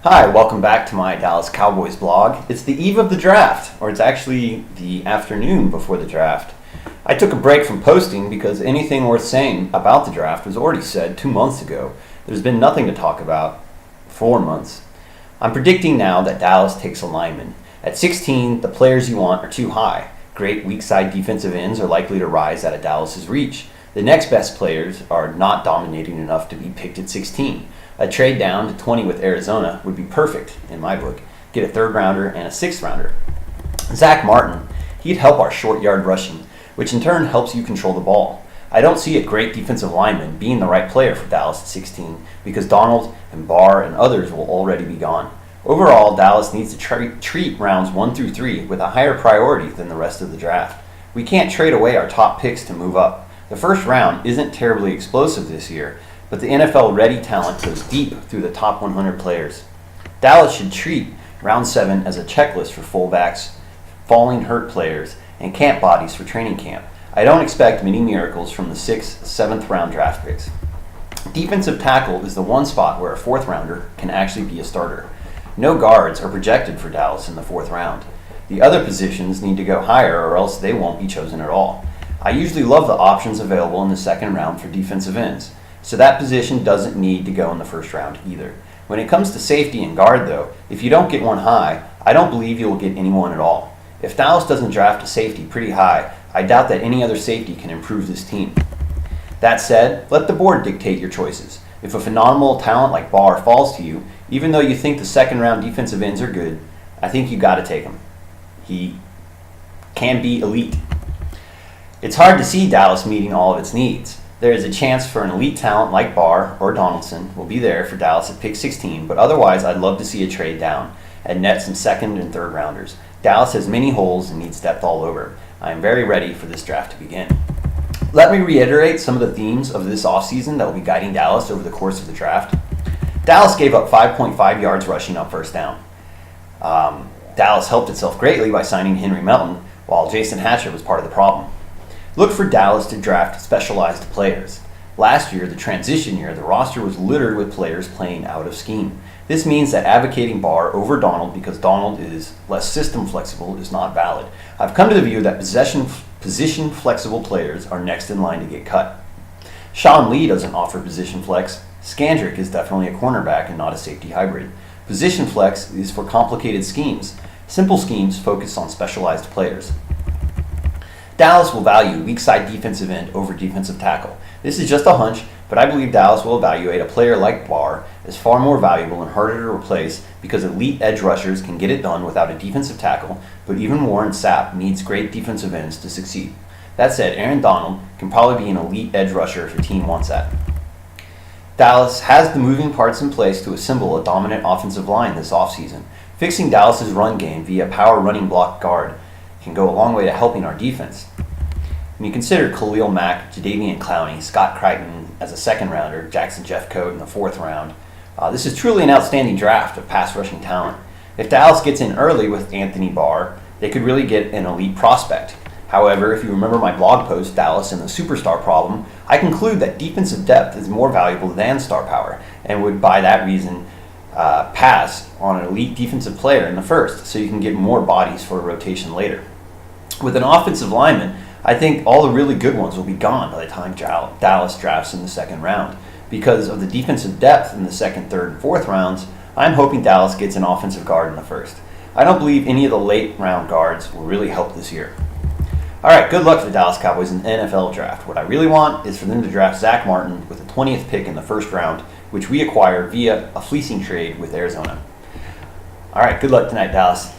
Hi, welcome back to my Dallas Cowboys blog. It's the eve of the draft, or it's actually the afternoon before the draft. I took a break from posting because anything worth saying about the draft was already said 2 months ago. There's been nothing to talk about 4 months. I'm predicting now that Dallas takes a lineman. At 16, the players you want are too high. Great weak side defensive ends are likely to rise out of Dallas's reach. The next best players are not dominating enough to be picked at 16. A trade down to 20 with Arizona would be perfect, in my book. Get a third rounder and a sixth rounder. Zach Martin, he'd help our short yard rushing, which in turn helps you control the ball. I don't see a great defensive lineman being the right player for Dallas at 16 because Donald and Barr and others will already be gone. Overall, Dallas needs to treat rounds 1 through 3 with a higher priority than the rest of the draft. We can't trade away our top picks to move up. The first round isn't terribly explosive this year, but the NFL ready talent goes deep through the top 100 players. Dallas should treat round 7 as a checklist for fullbacks, falling hurt players, and camp bodies for training camp. I don't expect many miracles from the 6th, 7th round draft picks. Defensive tackle is the one spot where a 4th rounder can actually be a starter. No guards are projected for Dallas in the 4th round. The other positions need to go higher or else they won't be chosen at all. I usually love the options available in the 2nd round for defensive ends, so that position doesn't need to go in the 1st round either. When it comes to safety and guard though, if you don't get one high, I don't believe you will get anyone at all. If Dallas doesn't draft a safety pretty high, I doubt that any other safety can improve this team. That said, let the board dictate your choices. If a phenomenal talent like Barr falls to you, even though you think the 2nd round defensive ends are good, I think you gotta take him. He can be elite. It's hard to see Dallas meeting all of its needs. There is a chance for an elite talent like Barr or Donaldson will be there for Dallas at pick 16, but otherwise I'd love to see a trade down and net some 2nd and 3rd rounders. Dallas has many holes and needs depth all over. I am very ready for this draft to begin. Let me reiterate some of the themes of this offseason that will be guiding Dallas over the course of the draft. Dallas gave up 5.5 yards rushing on first down. Dallas helped itself greatly by signing Henry Melton, while Jason Hatcher was part of the problem. Look for Dallas to draft specialized players. Last year, the transition year, the roster was littered with players playing out of scheme. This means that advocating Barr over Donald because Donald is less system flexible is not valid. I've come to the view that position flexible players are next in line to get cut. Sean Lee doesn't offer position flex. Scandrick is definitely a cornerback and not a safety hybrid. Position flex is for complicated schemes. Simple schemes focus on specialized players. Dallas will value weak side defensive end over defensive tackle. This is just a hunch, but I believe Dallas will evaluate a player like Barr as far more valuable and harder to replace because elite edge rushers can get it done without a defensive tackle, but even Warren Sapp needs great defensive ends to succeed. That said, Aaron Donald can probably be an elite edge rusher if a team wants that. Dallas has the moving parts in place to assemble a dominant offensive line this offseason. Fixing Dallas's run game via power running block guard can go a long way to helping our defense. When you consider Khalil Mack, Jadeveon Clowney, Scott Crichton as a 2nd rounder, Jackson Jeffcoat in the 4th round, this is truly an outstanding draft of pass rushing talent. If Dallas gets in early with Anthony Barr, they could really get an elite prospect. However, if you remember my blog post, Dallas and the Superstar Problem, I conclude that defensive depth is more valuable than star power and would by that reason pass on an elite defensive player in the 1st so you can get more bodies for a rotation later. With an offensive lineman, I think all the really good ones will be gone by the time Dallas drafts in the 2nd round. Because of the defensive depth in the 2nd, 3rd, and 4th rounds, I'm hoping Dallas gets an offensive guard in the 1st. I don't believe any of the late round guards will really help this year. Alright, good luck to the Dallas Cowboys in the NFL draft. What I really want is for them to draft Zach Martin with the 20th pick in the 1st round, which we acquire via a fleecing trade with Arizona. Alright, good luck tonight, Dallas.